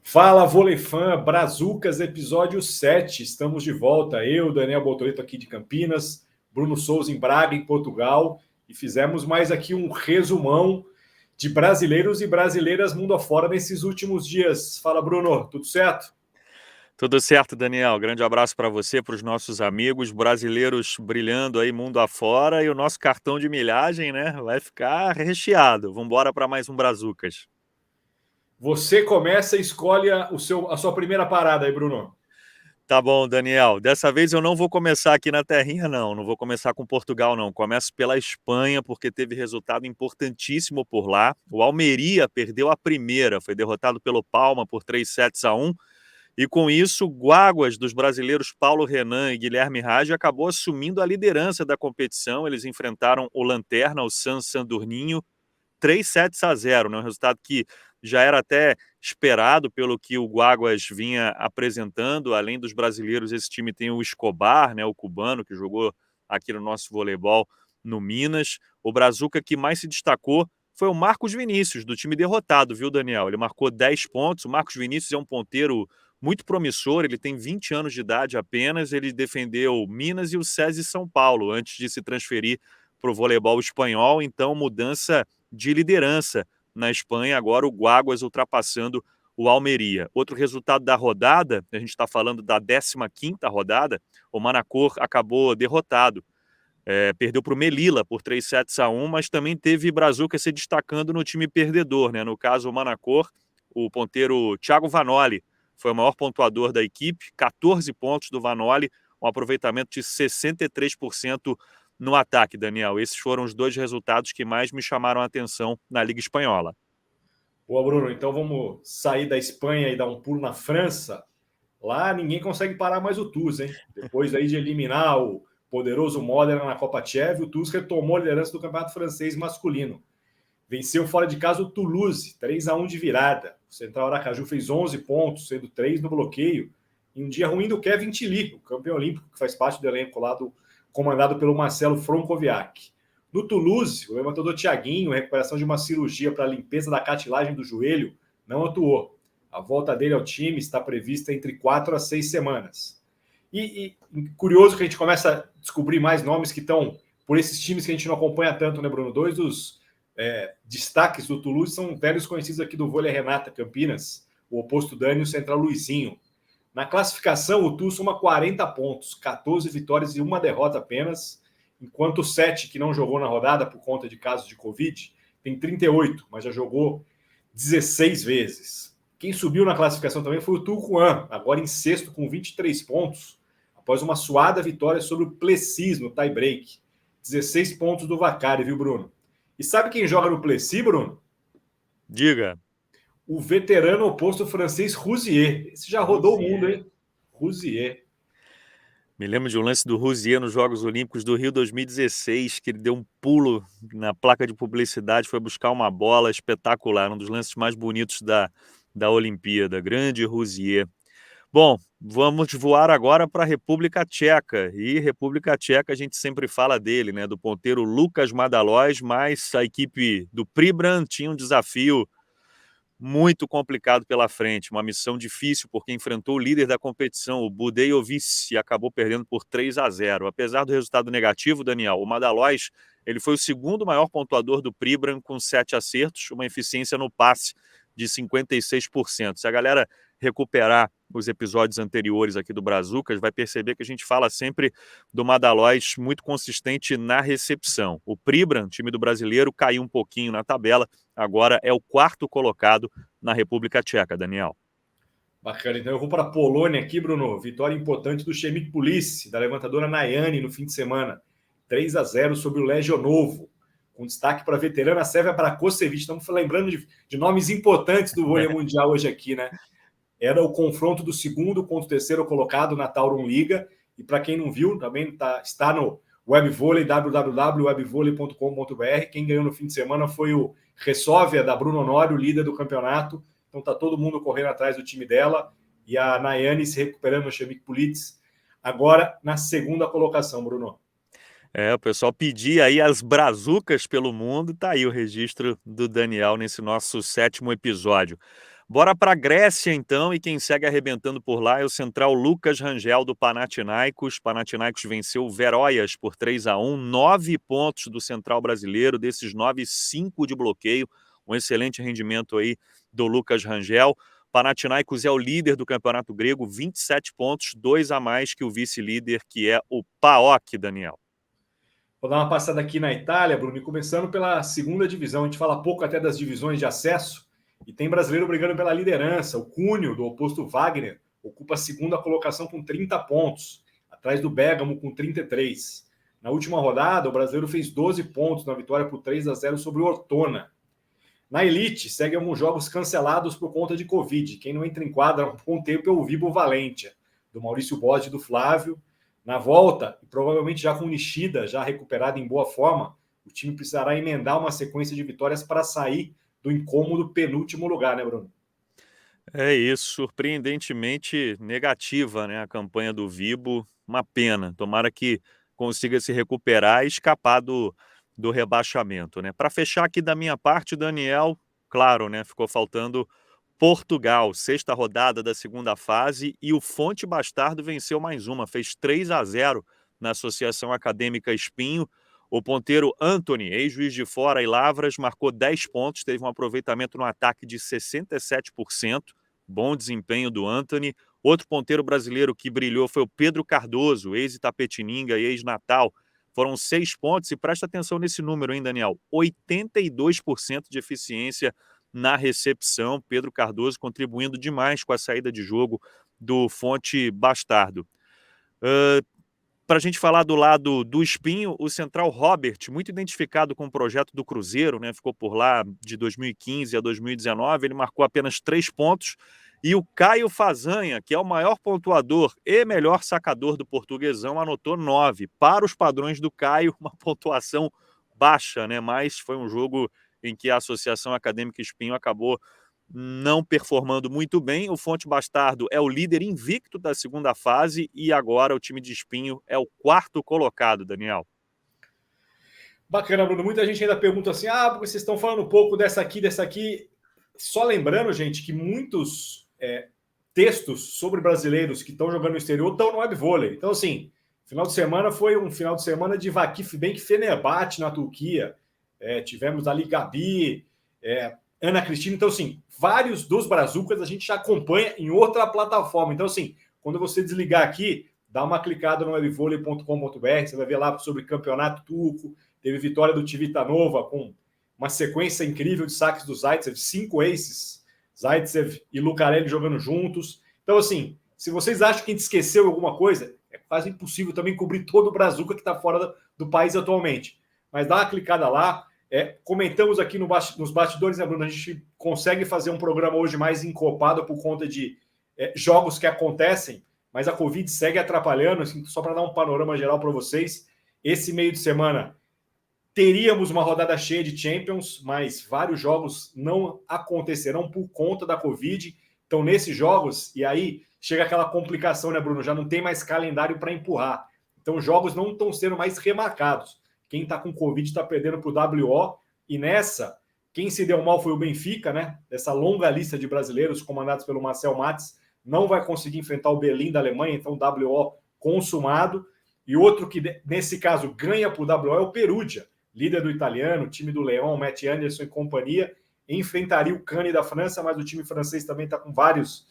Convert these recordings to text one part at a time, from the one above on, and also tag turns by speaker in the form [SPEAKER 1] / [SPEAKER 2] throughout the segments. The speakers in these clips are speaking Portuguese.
[SPEAKER 1] Fala, vôlei fã, Brazucas, episódio 7. Estamos de volta. Eu, Daniel Botoleto, aqui de Campinas, Bruno Souza em Braga, em Portugal, e fizemos mais aqui um resumão de brasileiros e brasileiras mundo afora nesses últimos dias. Fala, Bruno, tudo certo?
[SPEAKER 2] Tudo certo, Daniel. Grande abraço para você, para os nossos amigos brasileiros brilhando aí mundo afora, e o nosso cartão de milhagem, né, vai ficar recheado. Vamos embora para mais um Brazucas.
[SPEAKER 1] Você começa e escolhe a sua primeira parada aí, Bruno.
[SPEAKER 2] Tá bom, Daniel. Dessa vez eu não vou começar aqui na terrinha, não. Não vou começar com Portugal, não. Começo pela Espanha, porque teve resultado importantíssimo por lá. O Almeria perdeu a primeira, foi derrotado pelo Palma por 3-1. E com isso, Guaguas dos brasileiros Paulo Renan e Guilherme Raj acabou assumindo a liderança da competição. Eles enfrentaram o Lanterna, o San Sandurninho, 3-0, né? Um resultado que já era até esperado pelo que o Guaguas vinha apresentando. Além dos brasileiros, esse time tem o Escobar, né, o cubano, que jogou aqui no nosso voleibol no Minas. O Brazuca que mais se destacou foi o Marcos Vinícius, do time derrotado, viu, Daniel? Ele marcou 10 pontos. O Marcos Vinícius é um ponteiro muito promissor, ele tem 20 anos de idade apenas. Ele defendeu Minas e o SESI São Paulo antes de se transferir para o voleibol espanhol. Então, mudança de liderança na Espanha, agora o Guaguas ultrapassando o Almeria. Outro resultado da rodada, a gente está falando da 15ª rodada, o Manacor acabou derrotado. Perdeu para o Melilla por 3-1, mas também teve Brazuca se destacando no time perdedor, né? No caso, o Manacor, o ponteiro Thiago Vanoli foi o maior pontuador da equipe, 14 pontos do Vanoli, um aproveitamento de 63% no ataque, Daniel. Esses foram os dois resultados que mais me chamaram a atenção na Liga Espanhola.
[SPEAKER 1] Boa, Bruno. Então vamos sair da Espanha e dar um pulo na França. Lá ninguém consegue parar mais o Tuz, hein? Depois aí de eliminar o poderoso Modena na Copa Tchev, o Tuz retomou a liderança do Campeonato Francês masculino. Venceu fora de casa o Toulouse, 3-1 de virada. O Central Aracaju fez 11 pontos, sendo 3 no bloqueio. E um dia ruim do Kevin Tilly, o campeão olímpico, que faz parte do elenco lá comandado pelo Marcelo Fronkoviak. No Toulouse, o levantador Thiaguinho, recuperação de uma cirurgia para a limpeza da cartilagem do joelho, não atuou. A volta dele ao time está prevista entre 4 a 6 semanas. E curioso que a gente começa a descobrir mais nomes que estão por esses times que a gente não acompanha tanto, né, Bruno? Dois dos destaques do Toulouse são velhos conhecidos aqui do vôlei Renata Campinas, o oposto Dani e o Central Luizinho. Na classificação, o Toulouse soma 40 pontos, 14 vitórias e uma derrota apenas, enquanto o 7, que não jogou na rodada por conta de casos de Covid, tem 38, mas já jogou 16 vezes. Quem subiu na classificação também foi o Tourcoing, agora em sexto com 23 pontos, após uma suada vitória sobre o Plessis no tie-break. 16 pontos do Vacari, viu, Bruno? E sabe quem joga no Plessis, Bruno?
[SPEAKER 2] Diga.
[SPEAKER 1] O veterano oposto francês Rousier. Esse já rodou o mundo, hein? Rousier.
[SPEAKER 2] Me lembro de um lance do Rousier nos Jogos Olímpicos do Rio 2016, que ele deu um pulo na placa de publicidade, foi buscar uma bola espetacular, um dos lances mais bonitos da Olimpíada. Grande Rousier. Bom, vamos voar agora para a República Tcheca. E República Tcheca a gente sempre fala dele, né? Do ponteiro Lucas Madalós, mas a equipe do Pribram tinha um desafio muito complicado pela frente, uma missão difícil porque enfrentou o líder da competição, o Budejovic, e acabou perdendo por 3-0. Apesar do resultado negativo, Daniel, o Madalós, ele foi o segundo maior pontuador do Pribram com 7 acertos, uma eficiência no passe de 56%. Se a galera recuperar os episódios anteriores aqui do Brazucas, vai perceber que a gente fala sempre do Madalós muito consistente na recepção. O Pribram, time do brasileiro, caiu um pouquinho na tabela, agora é o quarto colocado na República Tcheca, Daniel.
[SPEAKER 1] Bacana. Então eu vou para a Polônia aqui, Bruno. Vitória importante do Chemik Police, da levantadora Nayane, no fim de semana. 3-0 sobre o Legionovo. Com destaque para a veterana Sérvia Brakosevic. Estamos lembrando de nomes importantes do vôlei mundial hoje aqui, né? Era o confronto do segundo contra o terceiro colocado na Tauron Liga. E para quem não viu, também está no webvôlei, www.webvôlei.com.br. Quem ganhou no fim de semana foi o Resóvia, da Bruno Honório, líder do campeonato. Então tá todo mundo correndo atrás do time dela. E a Nayane se recuperando no Chemik Police. Agora na segunda colocação, Bruno.
[SPEAKER 2] O pessoal pedia aí as brazucas pelo mundo, tá aí o registro do Daniel nesse nosso 7º episódio. Bora para a Grécia, então, e quem segue arrebentando por lá é o central Lucas Rangel, do Panathinaikos. Panathinaikos venceu o Veróias por 3-1, 9 pontos do central brasileiro, desses 9, 5 de bloqueio, um excelente rendimento aí do Lucas Rangel. Panathinaikos é o líder do campeonato grego, 27 pontos, 2 a mais que o vice-líder, que é o PAOK, Daniel.
[SPEAKER 1] Vou dar uma passada aqui na Itália, Bruno, e começando pela segunda divisão. A gente fala pouco até das divisões de acesso, e tem brasileiro brigando pela liderança. O Cuneo, do oposto Wagner, ocupa a segunda colocação com 30 pontos, atrás do Bergamo com 33. Na última rodada, o brasileiro fez 12 pontos na vitória por 3-0 sobre o Ortona. Na Elite, seguem alguns jogos cancelados por conta de Covid. Quem não entra em quadra há um bom tempo é o Vibo Valentia, do Maurício Bode e do Flávio. Na volta, e provavelmente já com o Nishida já recuperado em boa forma, o time precisará emendar uma sequência de vitórias para sair do incômodo penúltimo lugar, né, Bruno?
[SPEAKER 2] É isso, surpreendentemente negativa, né, a campanha do Vibo, uma pena. Tomara que consiga se recuperar e escapar do rebaixamento, né. Para fechar aqui da minha parte, Daniel, claro, né, ficou faltando Portugal, 6ª rodada da segunda fase, e o Fonte Bastardo venceu mais uma, fez 3-0 na Associação Acadêmica Espinho. O ponteiro Antony, ex-Juiz de Fora e Lavras, marcou 10 pontos, teve um aproveitamento no ataque de 67%, bom desempenho do Antony. Outro ponteiro brasileiro que brilhou foi o Pedro Cardoso, ex-Itapetininga e ex-Natal. Foram 6 pontos, e presta atenção nesse número, hein, Daniel? 82% de eficiência na recepção. Pedro Cardoso contribuindo demais com a saída de jogo do Fonte Bastardo. Para a gente falar do lado do Espinho, o central Robert, muito identificado com o projeto do Cruzeiro, né? Ficou por lá de 2015 a 2019, ele marcou apenas 3 pontos. E o Caio Fazanha, que é o maior pontuador e melhor sacador do Portuguesão, anotou 9. Para os padrões do Caio, uma pontuação baixa, né? Mas foi um jogo em que a Associação Acadêmica Espinho acabou não performando muito bem. O Fonte Bastardo é o líder invicto da segunda fase, e agora o time de Espinho é o 4º colocado, Daniel.
[SPEAKER 1] Bacana, Bruno. Muita gente ainda pergunta assim, porque vocês estão falando um pouco dessa aqui. Só lembrando, gente, que muitos textos sobre brasileiros que estão jogando no exterior estão no webvôlei. Então, assim, final de semana foi um final de semana de Vakif Bank Fenerbahçe na Turquia. Tivemos ali Gabi, Ana Cristina. Então, assim, vários dos brazucas a gente já acompanha em outra plataforma. Então, assim, quando você desligar aqui, dá uma clicada no webvôlei.com.br, você vai ver lá sobre campeonato turco. Teve vitória do Civitanova com uma sequência incrível de saques do Zaitsev, 5 aces, Zaitsev e Lucarelli jogando juntos. Então, assim, se vocês acham que a gente esqueceu alguma coisa, é quase impossível também cobrir todo o brazuca que está fora do país atualmente. Mas dá uma clicada lá. Comentamos aqui nos bastidores, né, Bruno? A gente consegue fazer um programa hoje mais encopado por conta de jogos que acontecem, mas a Covid segue atrapalhando. Assim, só para dar um panorama geral para vocês, esse meio de semana teríamos uma rodada cheia de Champions, mas vários jogos não acontecerão por conta da Covid. Então, nesses jogos, e aí chega aquela complicação, né, Bruno? Já não tem mais calendário para empurrar. Então, os jogos não estão sendo mais remarcados. Quem está com Covid está perdendo para o WO. E nessa, quem se deu mal foi o Benfica, né? Dessa longa lista de brasileiros comandados pelo Marcel Mattes. Não vai conseguir enfrentar o Berlim da Alemanha, então WO consumado. E outro que, nesse caso, ganha para o WO é o Perugia, líder do italiano, time do Leão, Matt Anderson e companhia. Enfrentaria o Cannes da França, mas o time francês também está com vários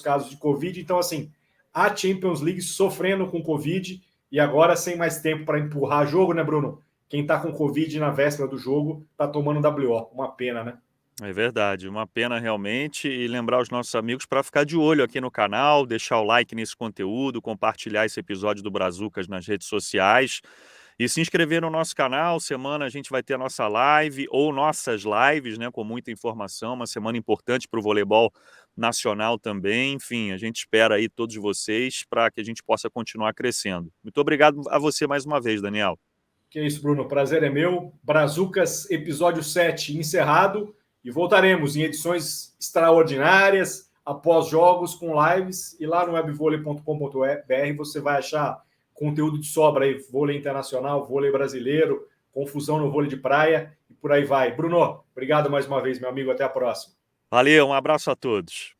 [SPEAKER 1] casos de Covid. Então, assim, a Champions League sofrendo com Covid e agora sem mais tempo para empurrar jogo, né, Bruno? Quem está com Covid na véspera do jogo está tomando WO. Uma pena, né?
[SPEAKER 2] É verdade, uma pena realmente. E lembrar os nossos amigos para ficar de olho aqui no canal, deixar o like nesse conteúdo, compartilhar esse episódio do Brazucas nas redes sociais e se inscrever no nosso canal. Semana a gente vai ter a nossa live ou nossas lives, né, com muita informação. Uma semana importante para o voleibol nacional também. Enfim, a gente espera aí todos vocês para que a gente possa continuar crescendo. Muito obrigado a você mais uma vez, Daniel.
[SPEAKER 1] Que é isso, Bruno. O prazer é meu. Brazucas, episódio 7 encerrado. E voltaremos em edições extraordinárias, após jogos, com lives. E lá no webvôlei.com.br você vai achar conteúdo de sobra aí, vôlei internacional, vôlei brasileiro, confusão no vôlei de praia e por aí vai. Bruno, obrigado mais uma vez, meu amigo, até a próxima.
[SPEAKER 2] Valeu, um abraço a todos.